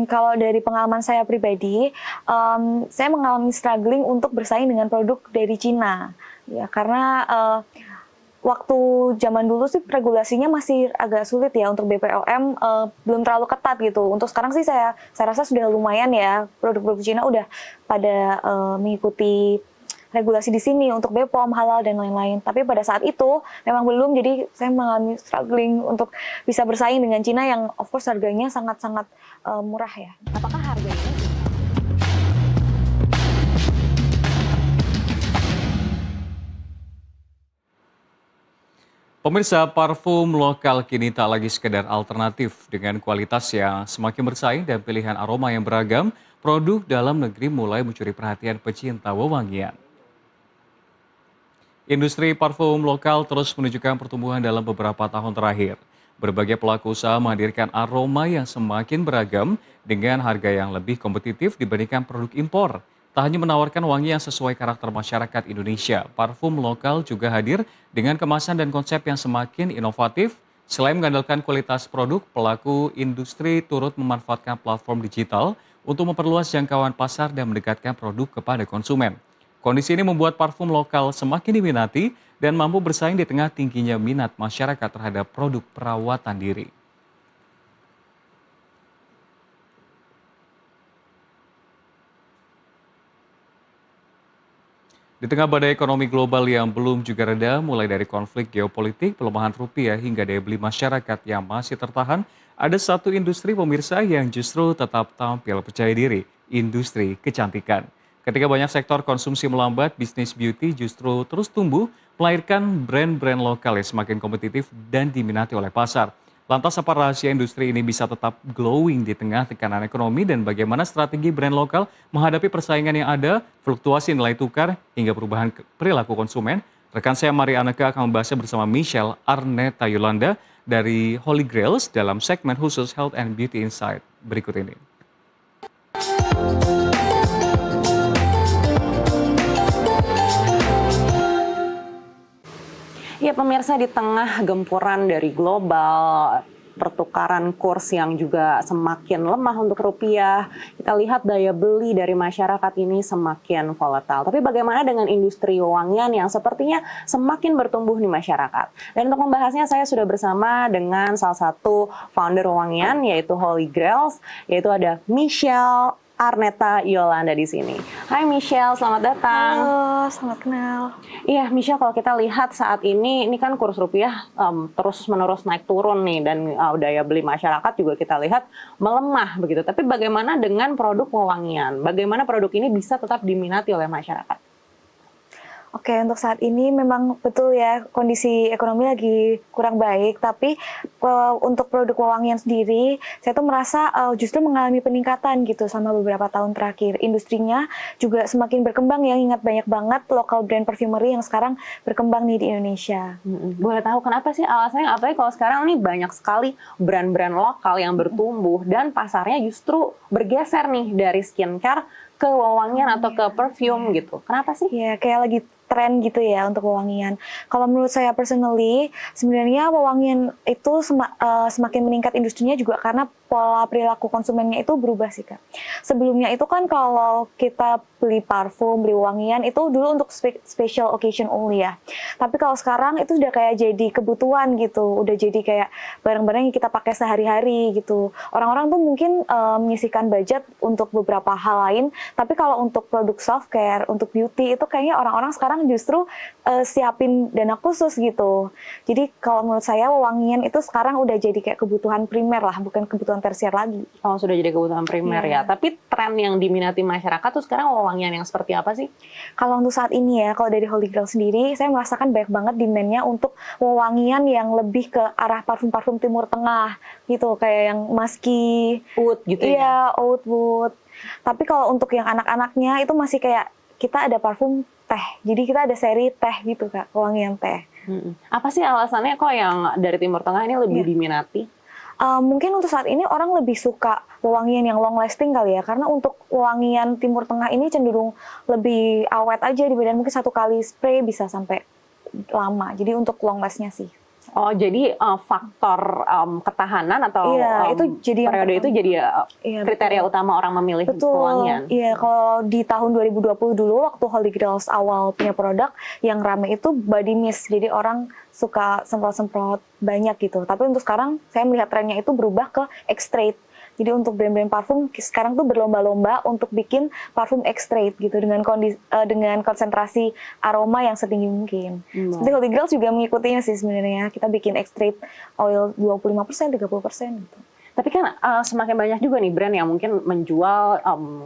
Kalau dari pengalaman saya pribadi, saya mengalami struggling untuk bersaing dengan produk dari Cina. Ya, karena waktu zaman dulu sih regulasinya masih agak sulit ya untuk BPOM, belum terlalu ketat gitu. Untuk sekarang sih saya rasa sudah lumayan ya, produk-produk Cina udah pada mengikuti regulasi di sini untuk BPOM, halal dan lain-lain. Tapi pada saat itu memang belum, jadi saya mengalami struggling untuk bisa bersaing dengan Cina yang of course harganya sangat-sangat murah ya. Apakah harganya? Pemirsa, parfum lokal kini tak lagi sekedar alternatif. Dengan kualitas yang semakin bersaing dan pilihan aroma yang beragam, produk dalam negeri mulai mencuri perhatian pecinta wewangian. Industri parfum lokal terus menunjukkan pertumbuhan dalam beberapa tahun terakhir. Berbagai pelaku usaha menghadirkan aroma yang semakin beragam dengan harga yang lebih kompetitif dibandingkan produk impor. Tak hanya menawarkan wangi yang sesuai karakter masyarakat Indonesia, parfum lokal juga hadir dengan kemasan dan konsep yang semakin inovatif. Selain mengandalkan kualitas produk, pelaku industri turut memanfaatkan platform digital untuk memperluas jangkauan pasar dan mendekatkan produk kepada konsumen. Kondisi ini membuat parfum lokal semakin diminati dan mampu bersaing di tengah tingginya minat masyarakat terhadap produk perawatan diri. Di tengah badai ekonomi global yang belum juga reda, mulai dari konflik geopolitik, pelemahan rupiah, hingga daya beli masyarakat yang masih tertahan, ada satu industri pemirsa yang justru tetap tampil percaya diri, industri kecantikan. Ketika banyak sektor konsumsi melambat, bisnis beauty justru terus tumbuh, melahirkan brand-brand lokal yang semakin kompetitif dan diminati oleh pasar. Lantas apa rahasia industri ini bisa tetap glowing di tengah tekanan ekonomi dan bagaimana strategi brand lokal menghadapi persaingan yang ada, fluktuasi nilai tukar, hingga perubahan perilaku konsumen? Rekan saya Mari Aneka akan membahasnya bersama Michelle Arneta Yolanda dari Holy Grails dalam segmen khusus Health and Beauty Insight berikut ini. Ya pemirsa, di tengah gempuran dari global, pertukaran kurs yang juga semakin lemah untuk rupiah, kita lihat daya beli dari masyarakat ini semakin volatile. Tapi bagaimana dengan industri wewangian yang sepertinya semakin bertumbuh di masyarakat? Dan untuk membahasnya saya sudah bersama dengan salah satu founder wewangian yaitu Holy Grails, yaitu ada Michelle Arneta Yolanda di sini. Hai Michelle, selamat datang. Halo, selamat kenal. Iya, Michelle, kalau kita lihat saat ini kan kurs rupiah terus-menerus naik turun nih, dan daya beli masyarakat juga kita lihat melemah begitu. Tapi bagaimana dengan produk wewangian? Bagaimana produk ini bisa tetap diminati oleh masyarakat? Oke, untuk saat ini memang betul ya kondisi ekonomi lagi kurang baik, tapi untuk produk wewangian sendiri, saya tuh merasa justru mengalami peningkatan gitu sama beberapa tahun terakhir. Industrinya juga semakin berkembang ya, ingat banyak banget local brand perfumery yang sekarang berkembang nih di Indonesia. Boleh tahu kenapa sih alasannya? Apalagi kalau sekarang nih banyak sekali brand-brand lokal yang bertumbuh dan pasarnya justru bergeser nih dari skincare ke wewangian atau ke perfume gitu. Kenapa sih? Ya, kayak lagi tren gitu ya untuk wewangian. Kalau menurut saya personally, sebenarnya wewangian itu semakin meningkat industrinya juga karena pola perilaku konsumennya itu berubah sih Kak. Sebelumnya itu kan kalau kita beli parfum, beli wewangian itu dulu untuk special occasion only ya. Tapi kalau sekarang itu sudah kayak jadi kebutuhan gitu, udah jadi kayak barang-barang yang kita pakai sehari-hari gitu. Orang-orang tuh mungkin menyisihkan budget untuk beberapa hal lain, tapi kalau untuk produk self care, untuk beauty itu kayaknya orang-orang sekarang justru siapin dana khusus gitu. Jadi kalau menurut saya wewangian itu sekarang udah jadi kayak kebutuhan primer lah, bukan kebutuhan tersier lagi. Oh, sudah jadi kebutuhan primer ya. Tapi tren yang diminati masyarakat tuh sekarang wewangian yang seperti apa sih? Kalau untuk saat ini ya, kalau dari Holy Grail sendiri, saya merasakan banyak banget demand-nya untuk wewangian yang lebih ke arah parfum-parfum Timur Tengah gitu, kayak yang musky, Oud gitu ya? Iya, oud wood. Tapi kalau untuk yang anak-anaknya itu masih kayak kita ada parfum teh. Jadi kita ada seri teh gitu Kak, wewangian teh. Apa sih alasannya kok yang dari Timur Tengah ini lebih diminati? Mungkin untuk saat ini orang lebih suka wewangian yang long lasting kali ya, karena untuk wewangian Timur Tengah ini cenderung lebih awet aja di badan, mungkin satu kali spray bisa sampai lama. Jadi untuk long lastnya sih Oh, jadi faktor ketahanan atau Iya, itu jadi yang periode itu pertama. jadi Iya, kriteria betul. utama orang memilih Betul, pewangian. iya kalau di tahun 2020 dulu waktu Holy Grails awal punya produk yang rame itu body mist, jadi orang suka semprot-semprot banyak gitu. Tapi untuk sekarang saya melihat trennya itu berubah ke extrait. Jadi untuk brand-brand parfum sekarang tuh berlomba-lomba untuk bikin parfum extrait gitu dengan konsentrasi aroma yang setinggi mungkin. Seperti Holy Grails juga mengikutinya sih sebenarnya. Kita bikin extrait oil 25%, 30% gitu. Tapi kan semakin banyak juga nih brand yang mungkin menjual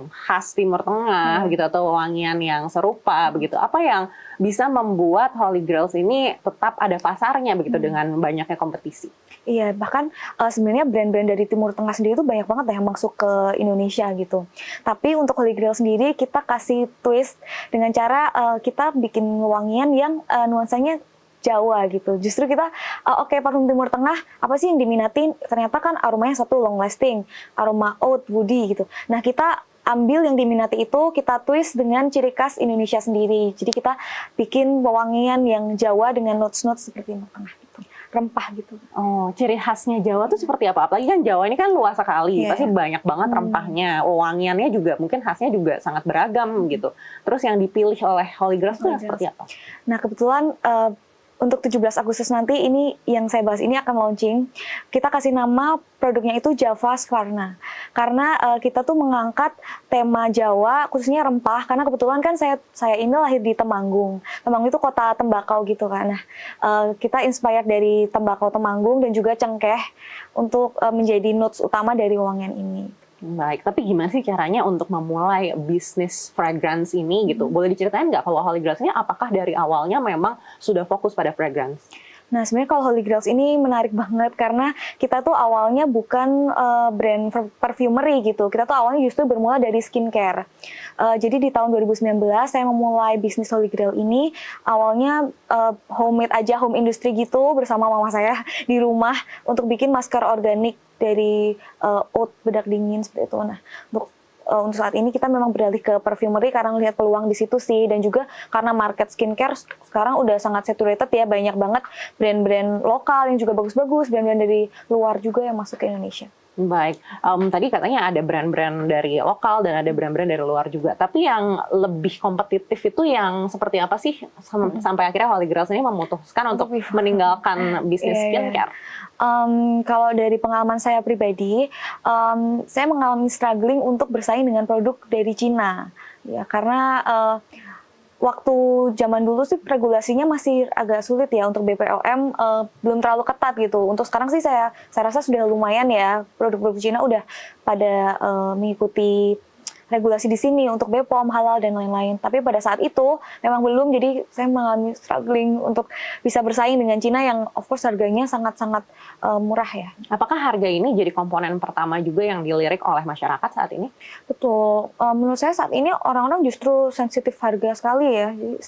khas Timur Tengah gitu atau wangian yang serupa begitu. Apa yang bisa membuat Holy Grails ini tetap ada pasarnya begitu dengan banyaknya kompetisi? Iya, bahkan sebenarnya brand-brand dari Timur Tengah sendiri itu banyak banget yang masuk ke Indonesia gitu. Tapi untuk Holy Grail sendiri kita kasih twist dengan cara kita bikin wangian yang nuansanya Jawa gitu. Justru kita oke, parfum Timur Tengah apa sih yang diminatin? Ternyata kan aromanya satu long lasting, aroma oud, woody gitu. Nah, kita ambil yang diminati itu, kita twist dengan ciri khas Indonesia sendiri. Jadi kita bikin pewangian yang Jawa dengan notes-notes seperti Timur Tengah gitu. Rempah gitu. Oh, ciri khasnya Jawa tuh seperti apa? Apalagi kan Jawa ini kan luas sekali, Iya. pasti banyak banget rempahnya. Wangiannya juga mungkin khasnya juga sangat beragam gitu. Terus yang dipilih oleh Holy Grails tuh yang seperti apa? Nah, kebetulan untuk 17 Agustus nanti ini yang saya bahas ini akan launching. Kita kasih nama produknya itu Java Sfarna. Karena kita tuh mengangkat tema Jawa khususnya rempah karena kebetulan kan saya ini lahir di Temanggung. Temanggung itu kota tembakau gitu kan. Nah, kita inspired dari tembakau Temanggung dan juga cengkeh untuk menjadi notes utama dari wangian ini. Baik, tapi gimana sih caranya untuk memulai bisnis fragrance ini gitu? Boleh diceritain nggak kalau Holy Grails ini apakah dari awalnya memang sudah fokus pada fragrance? Nah, sebenarnya kalau Holy Grails ini menarik banget karena kita tuh awalnya bukan brand perfumery gitu. Kita tuh awalnya justru bermula dari skincare. Jadi di tahun 2019 saya memulai bisnis Holy Grail ini awalnya homemade aja, home industry gitu bersama mama saya di rumah untuk bikin masker organik dari oat bedak dingin seperti itu. Nah, untuk saat ini kita memang beralih ke perfumery karena melihat peluang di situ sih, dan juga karena market skincare sekarang udah sangat saturated ya, banyak banget brand-brand lokal yang juga bagus-bagus, brand-brand dari luar juga yang masuk ke Indonesia. Baik, tadi katanya ada brand-brand dari lokal dan ada brand-brand dari luar juga. Tapi yang lebih kompetitif itu yang seperti apa sih sampai akhirnya Holy Grails ini memutuskan untuk meninggalkan bisnis skincare? Kalau dari pengalaman saya pribadi, saya mengalami struggling untuk bersaing dengan produk dari Cina, ya karena waktu zaman dulu sih regulasinya masih agak sulit ya untuk BPOM, belum terlalu ketat gitu. Untuk sekarang sih saya rasa sudah lumayan ya, produk-produk Cina udah pada mengikuti regulasi di sini untuk BPOM, halal dan lain-lain. Tapi pada saat itu memang belum, jadi saya mengalami struggling untuk bisa bersaing dengan Cina yang of course harganya sangat-sangat murah ya. Apakah harga ini jadi komponen pertama juga yang dilirik oleh masyarakat saat ini? Betul. Menurut saya saat ini orang-orang justru sensitif harga sekali ya. Jadi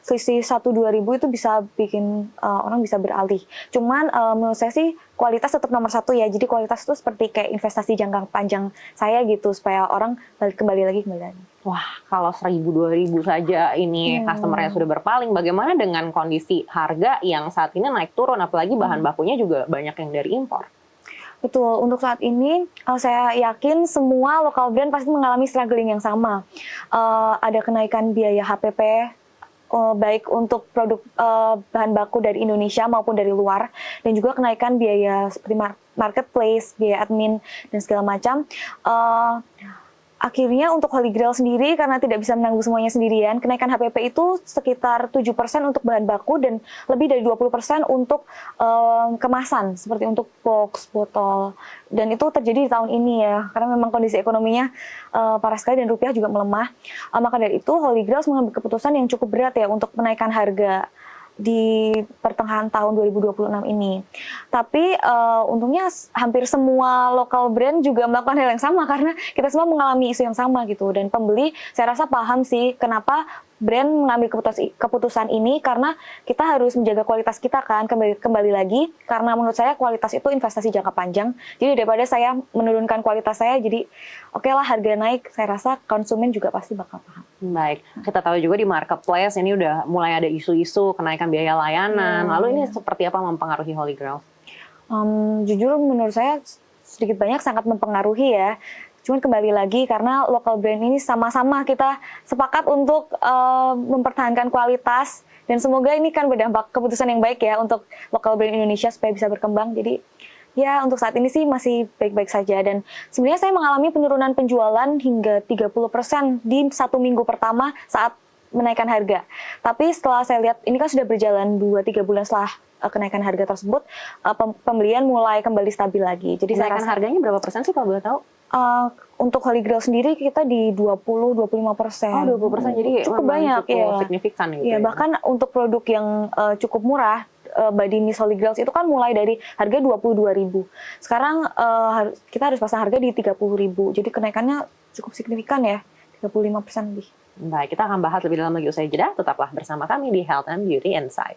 selisih 1-2 ribu itu bisa bikin orang bisa beralih. Cuman menurut saya sih kualitas tetap nomor satu ya. Jadi kualitas itu seperti kayak investasi jangka panjang saya gitu, supaya orang kembali lagi. Wah, kalau 1.000-2.000 saja ini customer-nya sudah berpaling, bagaimana dengan kondisi harga yang saat ini naik turun, apalagi bahan bakunya juga banyak yang dari impor? Betul, untuk saat ini saya yakin semua lokal brand pasti mengalami struggling yang sama. Ada kenaikan biaya HPP, baik untuk produk bahan baku dari Indonesia maupun dari luar, dan juga kenaikan biaya seperti marketplace, biaya admin, dan segala macam. Akhirnya untuk Holy Grail sendiri karena tidak bisa menanggung semuanya sendirian, kenaikan HPP itu sekitar 7% untuk bahan baku dan lebih dari 20% untuk kemasan seperti untuk box, botol. Dan itu terjadi di tahun ini ya, karena memang kondisi ekonominya parah sekali dan rupiah juga melemah. Maka dari itu Holy Grail mengambil keputusan yang cukup berat ya untuk menaikkan harga di pertengahan tahun 2026 ini. Tapi untungnya hampir semua lokal brand juga melakukan hal yang sama karena kita semua mengalami isu yang sama gitu. Dan pembeli saya rasa paham sih kenapa brand mengambil keputusan ini karena kita harus menjaga kualitas kita kan, kembali lagi karena menurut saya kualitas itu investasi jangka panjang. Jadi daripada saya menurunkan kualitas saya, jadi oke lah harga naik, saya rasa konsumen juga pasti bakal paham. Baik, kita tahu juga di marketplace ini udah mulai ada isu-isu kenaikan biaya layanan. Lalu ini seperti apa mempengaruhi Holy Grail? Jujur menurut saya sedikit banyak sangat mempengaruhi ya. Cuman kembali lagi karena local brand ini sama-sama kita sepakat untuk mempertahankan kualitas dan semoga ini kan berdampak keputusan yang baik ya untuk local brand Indonesia supaya bisa berkembang. Jadi ya untuk saat ini sih masih baik-baik saja dan sebenarnya saya mengalami penurunan penjualan hingga 30% di 1 minggu pertama saat menaikkan harga. Tapi setelah saya lihat ini kan sudah berjalan 2-3 bulan setelah kenaikan harga tersebut, pembelian mulai kembali stabil lagi. Jadi Kenaikan harganya berapa persen sih kalau boleh tahu? Untuk Holy Grail sendiri kita di 20-25%. Oh, 20%, jadi cukup banyak cukup ya. signifikan gitu Ya, bahkan untuk produk yang cukup murah, body mist Holy Grail itu kan mulai dari harga 22.000. Sekarang kita harus pasang harga di 30.000. Jadi kenaikannya cukup signifikan ya, 35% lebih. Baik, kita akan bahas lebih dalam lagi usai jeda. Tetaplah bersama kami di Health and Beauty Insight.